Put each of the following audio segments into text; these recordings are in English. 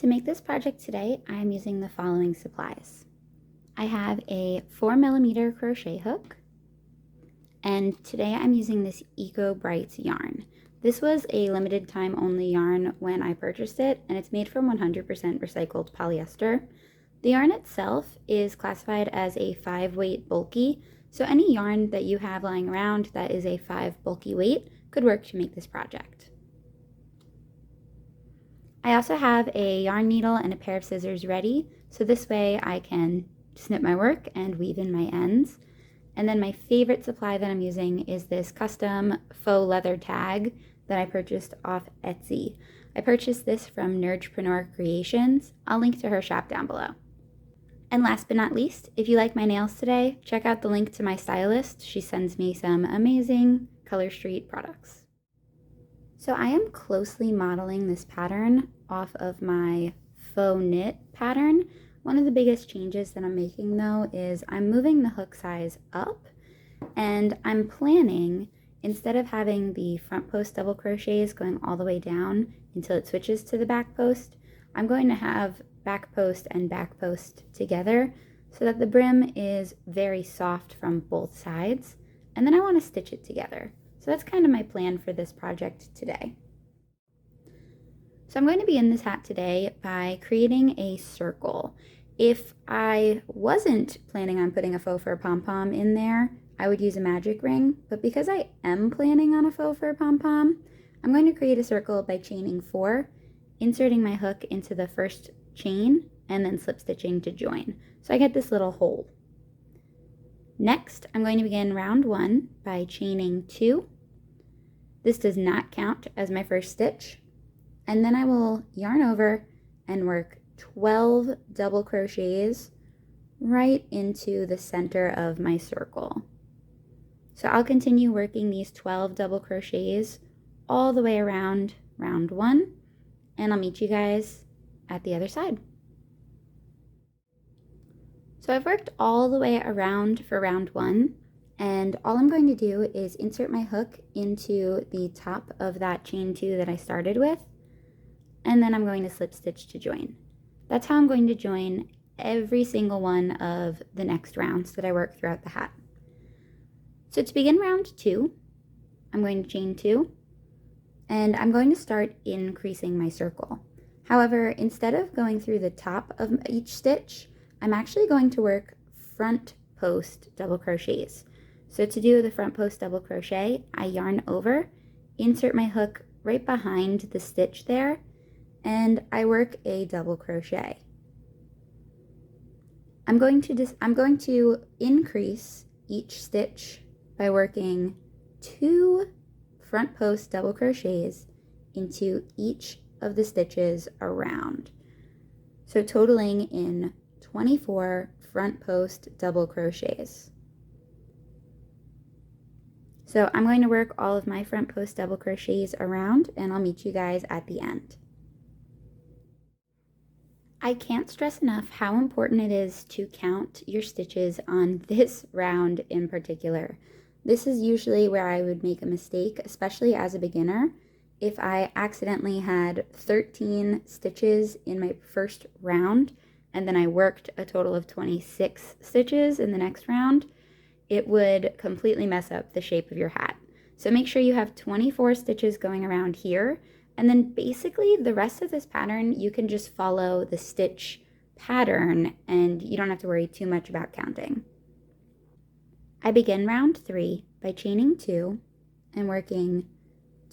To make this project today, I am using the following supplies. I have a 4mm crochet hook, and today I'm using this Eco Brights yarn. This was a limited time only yarn when I purchased it, and it's made from 100% recycled polyester. The yarn itself is classified as a 5-weight bulky, so any yarn that you have lying around that is a 5 bulky weight could work to make this project. I also have a yarn needle and a pair of scissors ready, so this way I can snip my work and weave in my ends. And then my favorite supply that I'm using is this custom faux leather tag that I purchased off Etsy. I purchased this from Nerdpreneur Creations. I'll link to her shop down below. And last but not least, if you like my nails today, check out the link to my stylist. She sends me some amazing Color Street products. So I am closely modeling this pattern off of my faux knit pattern. One of the biggest changes that I'm making though is I'm moving the hook size up, and I'm planning, instead of having the front post double crochets going all the way down until it switches to the back post, I'm going to have back post and back post together so that the brim is very soft from both sides, and then I want to stitch it together. So that's kind of my plan for this project today. So I'm going to begin this hat today by creating a circle. If I wasn't planning on putting a faux fur pom-pom in there, I would use a magic ring, but because I am planning on a faux fur pom-pom, I'm going to create a circle by chaining 4, inserting my hook into the first chain, and then slip stitching to join. So I get this little hole. Next, I'm going to begin round 1 by chaining 2. This does not count as my first stitch. And then I will yarn over and work 12 double crochets right into the center of my circle. So I'll continue working these 12 double crochets all the way around round 1, and I'll meet you guys at the other side. So I've worked all the way around for round 1, and all I'm going to do is insert my hook into the top of that chain 2 that I started with, and then I'm going to slip stitch to join. That's how I'm going to join every single one of the next rounds that I work throughout the hat. So to begin round 2, I'm going to chain 2, and I'm going to start increasing my circle. However, instead of going through the top of each stitch, I'm actually going to work front post double crochets. So to do the front post double crochet, I yarn over, insert my hook right behind the stitch there, and I work a double crochet. I'm going to increase each stitch by working 2 front post double crochets into each of the stitches around. So totaling in 24 front post double crochets. So I'm going to work all of my front post double crochets around, and I'll meet you guys at the end. I can't stress enough how important it is to count your stitches on this round in particular. This is usually where I would make a mistake, especially as a beginner. If I accidentally had 13 stitches in my first round, and then I worked a total of 26 stitches in the next round, it would completely mess up the shape of your hat. So make sure you have 24 stitches going around here, and then basically the rest of this pattern you can just follow the stitch pattern and you don't have to worry too much about counting. I begin round 3 by chaining 2 and working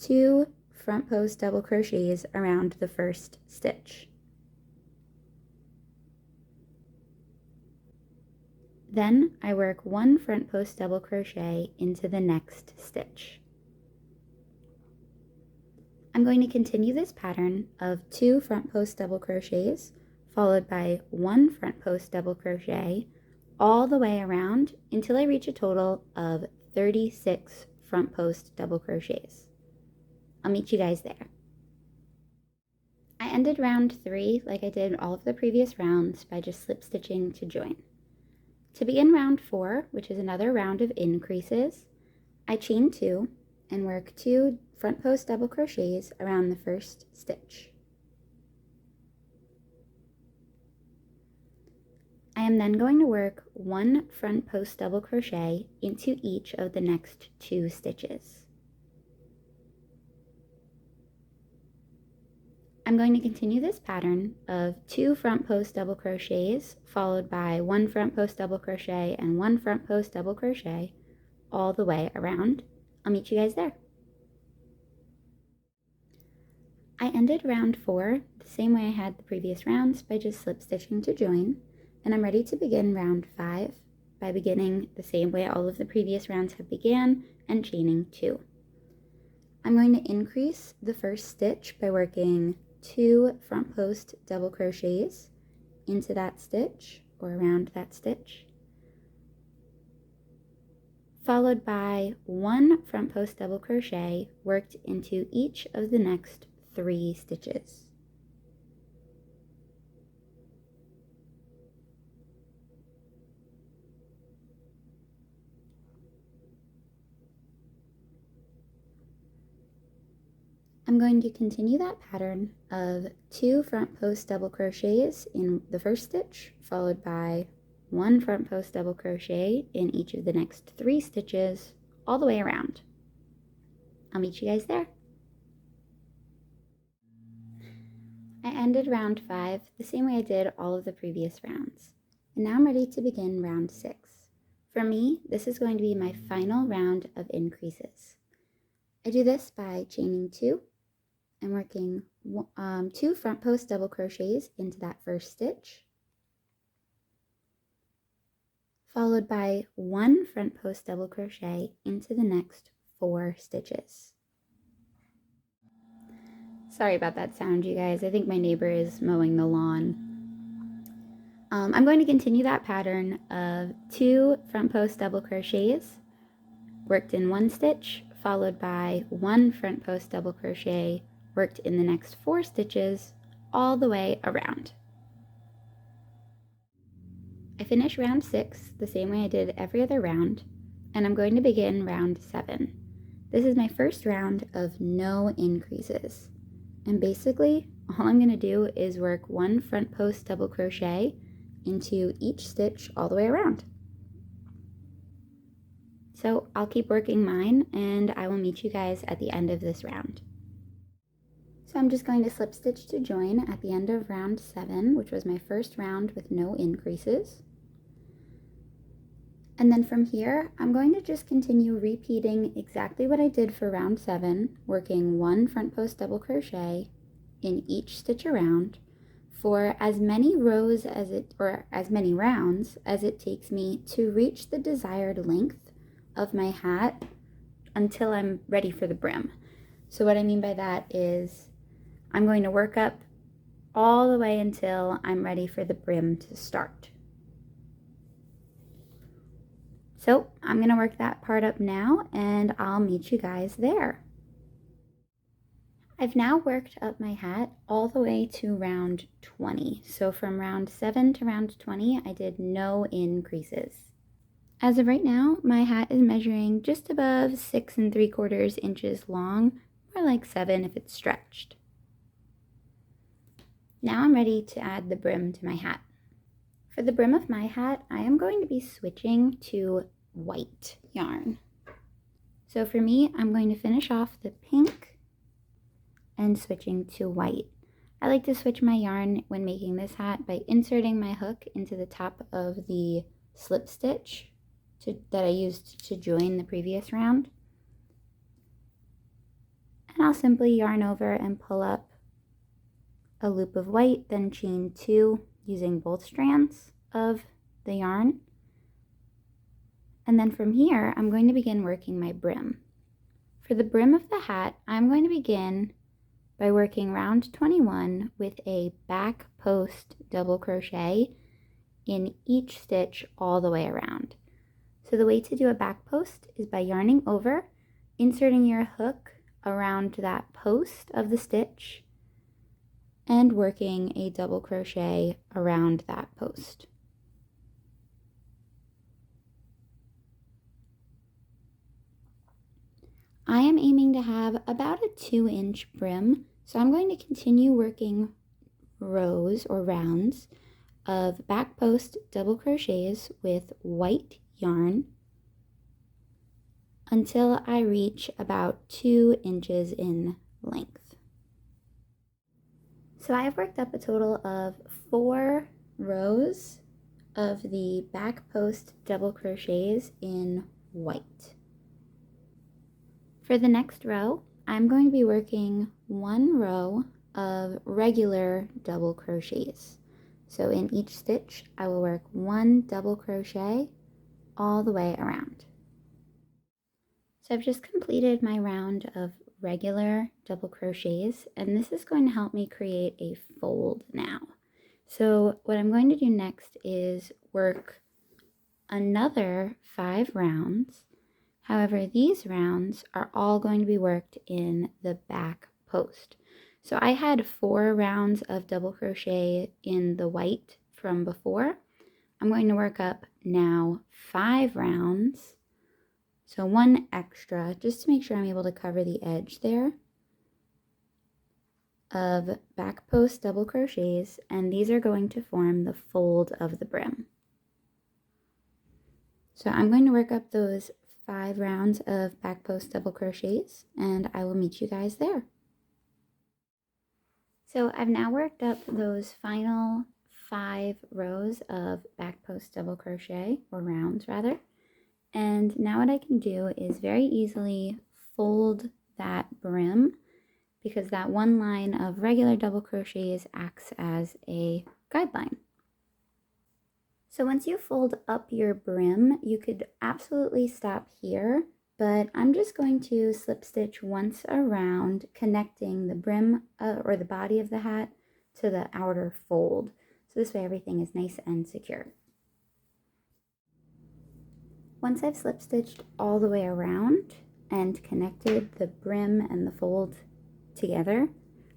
2 front post double crochets around the first stitch. Then I work 1 front post double crochet into the next stitch. I'm going to continue this pattern of 2 front post double crochets followed by 1 front post double crochet all the way around until I reach a total of 36 front post double crochets. I'll meet you guys there. I ended round 3 like I did all of the previous rounds by just slip stitching to join. To begin round 4, which is another round of increases, I chain 2 and work 2 front post double crochets around the first stitch. I am then going to work 1 front post double crochet into each of the next 2 stitches. I'm going to continue this pattern of 2 front post double crochets followed by 1 front post double crochet and 1 front post double crochet all the way around. I'll meet you guys there. I ended round 4 the same way I had the previous rounds by just slip stitching to join, and I'm ready to begin round 5 by beginning the same way all of the previous rounds have began and chaining 2. I'm going to increase the first stitch by working 2 front post double crochets into that stitch or around that stitch, followed by 1 front post double crochet worked into each of the next 3 stitches. I'm going to continue that pattern of 2 front post double crochets in the first stitch, followed by 1 front post double crochet in each of the next 3 stitches all the way around. I'll meet you guys there. I ended round 5 the same way I did all of the previous rounds, and now I'm ready to begin round 6. For me, this is going to be my final round of increases. I do this by chaining 2 and working 2 front post double crochets into that first stitch, followed by 1 front post double crochet into the next 4 stitches. Sorry about that sound, you guys. I think my neighbor is mowing the lawn. I'm going to continue that pattern of 2 front post double crochets worked in 1 stitch, followed by 1 front post double crochet worked in the next 4 stitches all the way around. I finish round 6 the same way I did every other round, and I'm going to begin round 7. This is my first round of no increases, and basically all I'm going to do is work 1 front post double crochet into each stitch all the way around. So I'll keep working mine, and I will meet you guys at the end of this round. So I'm just going to slip stitch to join at the end of round 7, which was my first round with no increases. And then from here, I'm going to just continue repeating exactly what I did for round 7, working 1 front post double crochet in each stitch around for as many rows or as many rounds as it takes me to reach the desired length of my hat until I'm ready for the brim. So what I mean by that is I'm going to work up all the way until I'm ready for the brim to start. So I'm going to work that part up now, and I'll meet you guys there. I've now worked up my hat all the way to round 20. So from round 7 to round 20, I did no increases. As of right now, my hat is measuring just above 6 3/4 inches long, or like 7 if it's stretched. Now I'm ready to add the brim to my hat. For the brim of my hat, I am going to be switching to white yarn. So for me, I'm going to finish off the pink and switching to white. I like to switch my yarn when making this hat by inserting my hook into the top of the slip stitch that I used to join the previous round. And I'll simply yarn over and pull up a loop of white, then chain 2 using both strands of the yarn. And then from here, I'm going to begin working my brim. For the brim of the hat, I'm going to begin by working round 21 with a back post double crochet in each stitch all the way around. So the way to do a back post is by yarning over, inserting your hook around that post of the stitch, and working a double crochet around that post. I am aiming to have about a 2-inch brim, so I'm going to continue working rows or rounds of back post double crochets with white yarn until I reach about 2 inches in length. So I have worked up a total of 4 rows of the back post double crochets in white. For the next row, I'm going to be working 1 row of regular double crochets. So in each stitch, I will work 1 double crochet all the way around. So I've just completed my round of regular double crochets, and this is going to help me create a fold now. So what I'm going to do next is work another 5 rounds. However, these rounds are all going to be worked in the back post. So I had 4 rounds of double crochet in the white from before. I'm going to work up now 5 rounds, so 1 extra, just to make sure I'm able to cover the edge there, of back post double crochets, and these are going to form the fold of the brim. So I'm going to work up those 5 rounds of back post double crochets, and I will meet you guys there. So I've now worked up those final 5 rows of back post double crochet, or rounds rather, and now what I can do is very easily fold that brim, because that 1 line of regular double crochets acts as a guideline. So once you fold up your brim, you could absolutely stop here, but I'm just going to slip stitch once around, connecting the brim or the body of the hat to the outer fold. So this way everything is nice and secure. Once I've slip stitched all the way around and connected the brim and the fold together,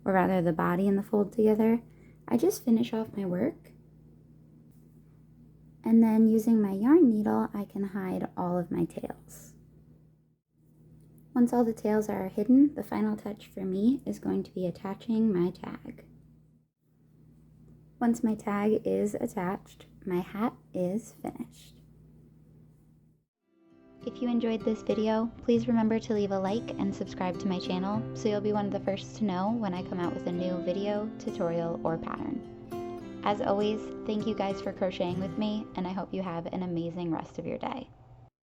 or rather the body and the fold together, I just finish off my work. And then using my yarn needle, I can hide all of my tails. Once all the tails are hidden, the final touch for me is going to be attaching my tag. Once my tag is attached, my hat is finished. If you enjoyed this video, please remember to leave a like and subscribe to my channel so you'll be one of the first to know when I come out with a new video, tutorial, or pattern. As always, thank you guys for crocheting with me, and I hope you have an amazing rest of your day.